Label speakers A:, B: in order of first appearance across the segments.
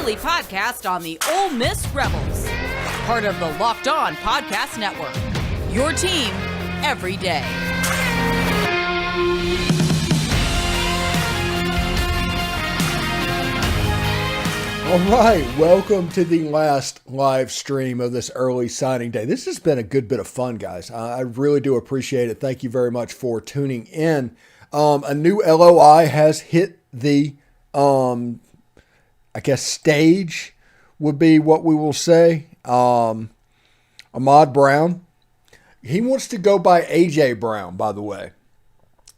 A: daily podcast on the Ole Miss Rebels. Part of the Locked On Podcast Network. Your team every day.
B: All right, welcome to the last live stream of this early signing day. This has been a good bit of fun, guys. I really do appreciate it. Thank you very much for tuning in. A new LOI has hit the, stage would be what we will say. Ahmad Brown. He wants to go by AJ Brown, by the way.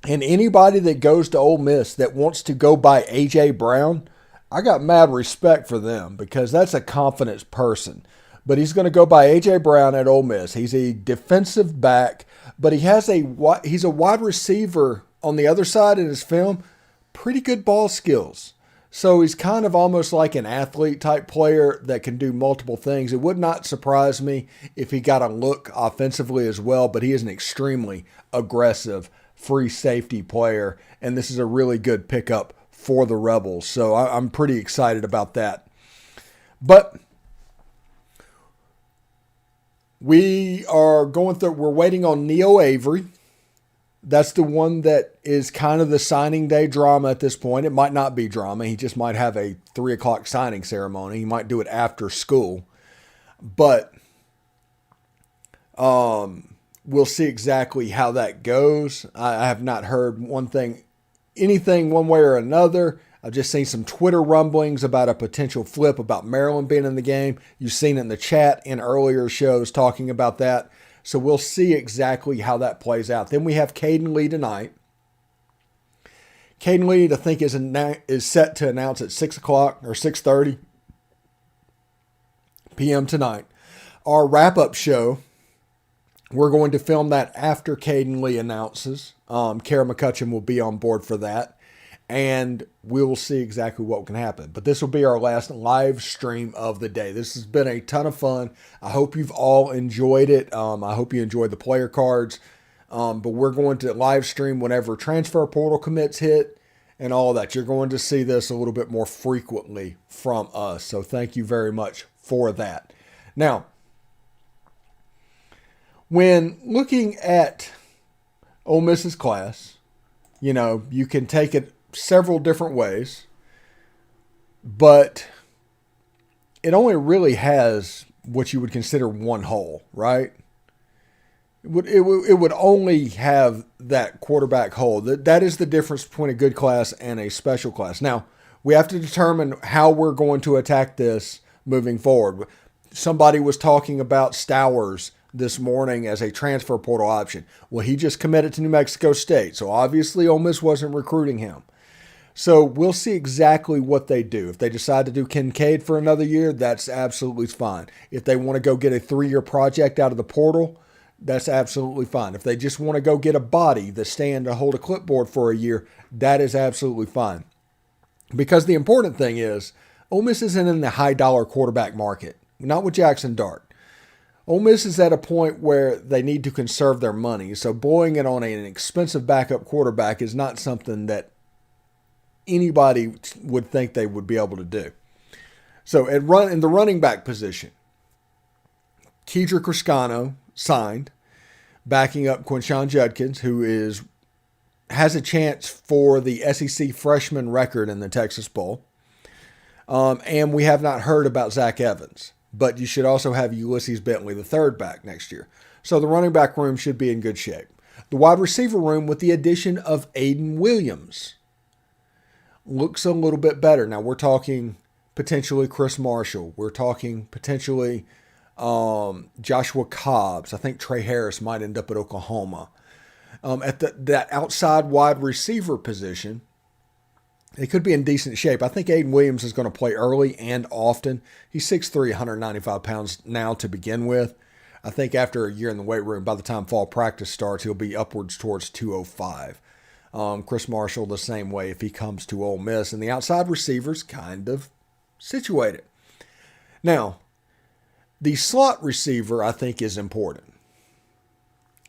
B: And anybody that goes to Ole Miss that wants to go by AJ Brown, I got mad respect for them because that's a confidence person. But he's going to go by A.J. Brown at Ole Miss. He's a defensive back, but he's a wide receiver on the other side in his film. Pretty good ball skills. So he's kind of almost like an athlete type player that can do multiple things. It would not surprise me if he got a look offensively as well, but he is an extremely aggressive free safety player, and this is a really good pickup for the Rebels. So I'm pretty excited about that. But we're waiting on Neo Avery. That's the one that is kind of the signing day drama at this point. It might not be drama. He just might have a 3:00 signing ceremony. He might do it after school. But we'll see exactly how that goes. I have not heard anything one way or another. I've just seen some Twitter rumblings about a potential flip about Maryland being in the game. You've seen it in the chat in earlier shows talking about that. So we'll see exactly how that plays out. Then we have Ayden Lee tonight. Ayden Lee, I think, is set to announce at 6 o'clock or 6:30 p.m. tonight. Our wrap-up show, we're going to film that after Ayden Lee announces. Kara McCutcheon will be on board for that. And we will see exactly what can happen. But this will be our last live stream of the day. This has been a ton of fun. I hope you've all enjoyed it. I hope you enjoyed the player cards. But we're going to live stream whenever transfer portal commits hit and all that. You're going to see this a little bit more frequently from us. So thank you very much for that. Now, when looking at Ole Miss's class, you can take it several different ways, but it only really has what you would consider one hole, right? It would only have that quarterback hole. That is the difference between a good class and a special class. Now, we have to determine how we're going to attack this moving forward. Somebody was talking about Stowers this morning as a transfer portal option. Well, he just committed to New Mexico State, so obviously Ole Miss wasn't recruiting him. So we'll see exactly what they do. If they decide to do Kincaid for another year, that's absolutely fine. If they want to go get a 3-year project out of the portal, that's absolutely fine. If they just want to go get a body that stand to hold a clipboard for a year, that is absolutely fine. Because the important thing is, Ole Miss isn't in the high-dollar quarterback market, not with Jackson Dart. Ole Miss is at a point where they need to conserve their money, so blowing it on an expensive backup quarterback is not something that anybody would think they would be able to do. So in the running back position, Kedrick Criscano signed, backing up Quinshon Judkins, who has a chance for the SEC freshman record in the Texas Bowl. And we have not heard about Zach Evans. But you should also have Ulysses Bentley, the third back, next year. So the running back room should be in good shape. The wide receiver room, with the addition of Ayden Williams, looks a little bit better. Now, we're talking potentially Chris Marshall. We're talking potentially Joshua Cobbs. I think Trey Harris might end up at Oklahoma. At that outside wide receiver position, they could be in decent shape. I think Ayden Williams is going to play early and often. He's 6'3", 195 pounds now to begin with. I think after a year in the weight room, by the time fall practice starts, he'll be upwards towards 205. Chris Marshall the same way if he comes to Ole Miss. And the outside receivers kind of situated. Now, the slot receiver, I think, is important.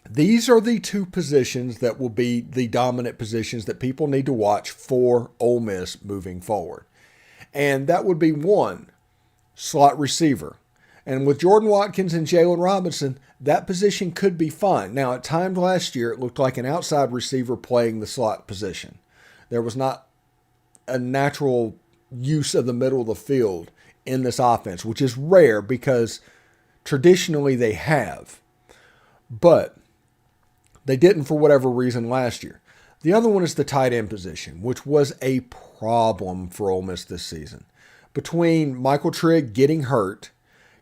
B: These are the two positions that will be the dominant positions that people need to watch for Ole Miss moving forward. And that would be one, slot receiver. And with Jordan Watkins and Jalen Robinson, that position could be fine. Now, at times last year, it looked like an outside receiver playing the slot position. There was not a natural use of the middle of the field in this offense, which is rare because traditionally they have. But they didn't for whatever reason last year. The other one is the tight end position, which was a problem for Ole Miss this season. Between Michael Trigg getting hurt,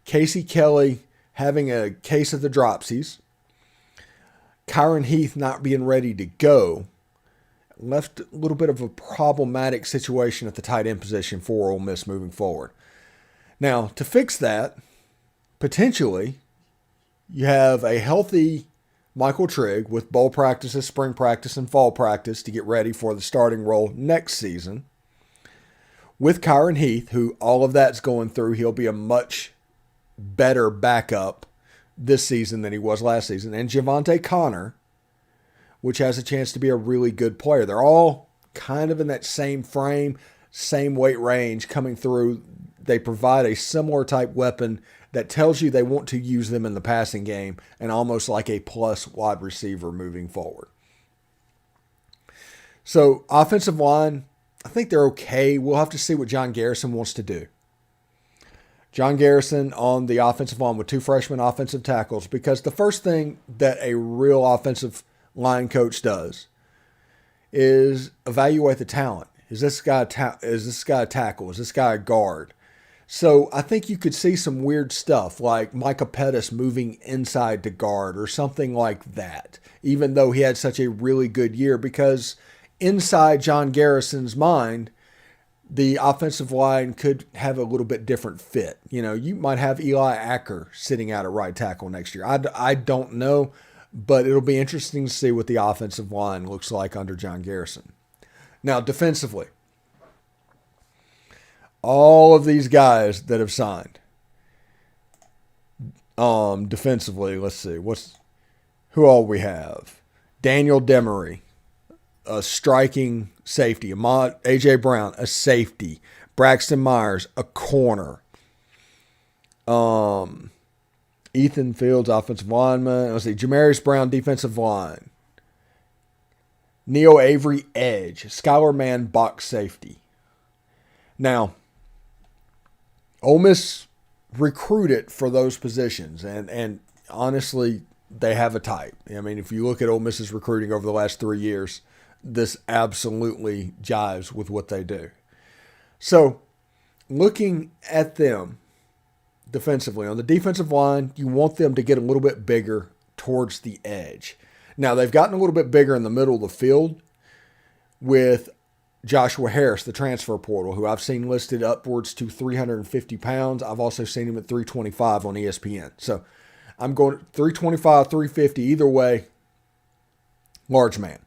B: Casey Kelly having a case of the dropsies, Kyron Heath not being ready to go, left a little bit of a problematic situation at the tight end position for Ole Miss moving forward. Now, to fix that, potentially, you have a healthy Michael Trigg with bowl practices, spring practice, and fall practice to get ready for the starting role next season. With Kyron Heath, who all of that's going through, he'll be a much better backup this season than he was last season. And Javante Connor, which has a chance to be a really good player. They're all kind of in that same frame, same weight range coming through. They provide a similar type weapon that tells you they want to use them in the passing game and almost like a plus wide receiver moving forward. So offensive line, I think they're okay. We'll have to see what John Garrison wants to do. John Garrison on the offensive line with 2 freshman offensive tackles, because the first thing that a real offensive line coach does is evaluate the talent. Is this guy a tackle? Is this guy a guard? So I think you could see some weird stuff like Micah Pettis moving inside to guard or something like that, even though he had such a really good year, because inside John Garrison's mind, the offensive line could have a little bit different fit. You know, you might have Eli Acker sitting out at right tackle next year. I don't know, but it'll be interesting to see what the offensive line looks like under John Garrison. Now, defensively, all of these guys that have signed, defensively, let's see, who all we have? Daniel Demery, a striking safety. A.J. Brown, a safety. Braxton Myers, a corner. Ethan Fields, offensive lineman. Let's see, Jamarius Brown, defensive line. Neo Avery, edge. Skylar Mann, box safety. Now, Ole Miss recruited for those positions, and honestly, they have a type. I mean, if you look at Ole Miss's recruiting over the last 3 years, this absolutely jives with what they do. So, looking at them defensively, on the defensive line, you want them to get a little bit bigger towards the edge. Now, they've gotten a little bit bigger in the middle of the field with Joshua Harris, the transfer portal, who I've seen listed upwards to 350 pounds. I've also seen him at 325 on ESPN. So I'm going 325, 350, either way, large man.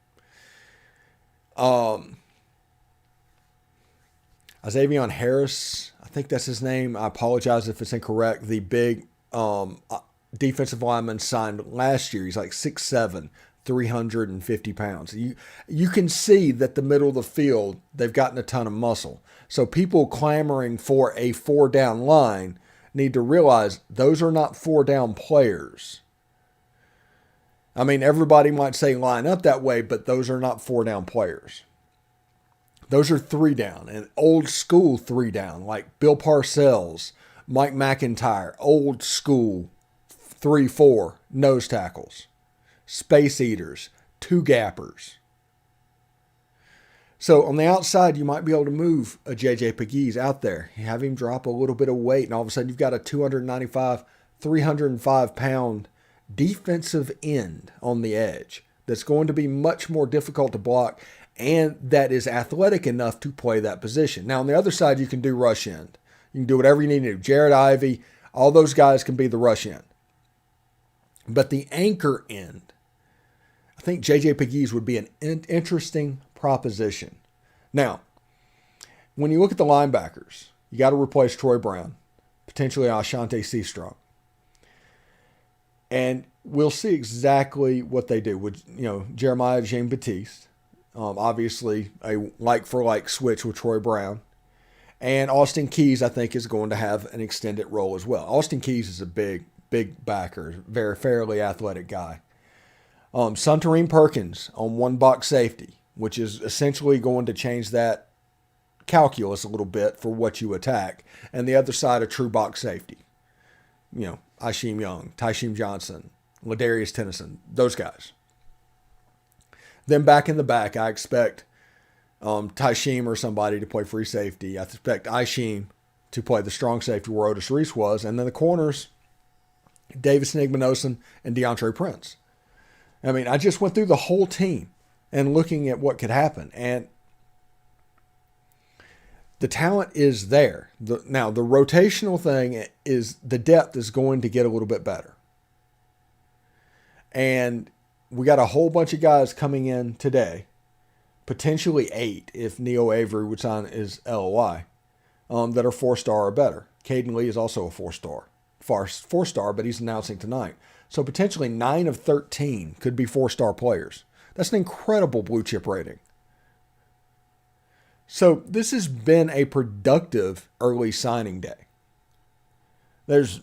B: Xavier Harris, I think that's his name. I apologize if it's incorrect. The big defensive lineman signed last year. He's like 6'7", 350 pounds. You can see that the middle of the field, they've gotten a ton of muscle. So people clamoring for a 4-down line need to realize those are not 4-down players. I mean, everybody might say line up that way, but those are not 4-down players. Those are 3-down, and old school 3-down, like Bill Parcells, Mike McIntyre, old school 3-4 nose tackles. Space eaters, 2-gappers. So on the outside, you might be able to move a J.J. Pegues out there. You have him drop a little bit of weight, and all of a sudden you've got a 295, 305-pound defensive end on the edge that's going to be much more difficult to block and that is athletic enough to play that position. Now, on the other side, you can do rush end. You can do whatever you need to do. Jared Ivey, all those guys can be the rush end. But the anchor end, I think J.J. Pegues would be an interesting proposition. Now, when you look at the linebackers, you got to replace Troy Brown, potentially Ashante Seastrong. And we'll see exactly what they do with, Jeremiah Jean-Baptiste. Obviously, a like-for-like switch with Troy Brown. And Austin Keys, I think, is going to have an extended role as well. Austin Keys is a big backer, very fairly athletic guy. Suntarine Perkins on one box safety, which is essentially going to change that calculus a little bit for what you attack. And the other side, a true box safety. You know, Isheem Young, Tysheem Johnson, Ladarius Tennyson, those guys. Then back in the back, I expect Tysheem or somebody to play free safety. I expect Isheem to play the strong safety where Otis Reese was. And then the corners, Davis Nigmanosin and DeAndre Prince. I mean, I just went through the whole team and looking at what could happen. And the talent is there. Now, the rotational thing is the depth is going to get a little bit better. And we got a whole bunch of guys coming in today, potentially 8 if Neo Avery would sign his LOI, that are 4-star or better. Caden Lee is also a 4-star. 4-star, but he's announcing tonight. So potentially 9 of 13 could be 4-star players. That's an incredible blue chip rating. So this has been a productive early signing day. There's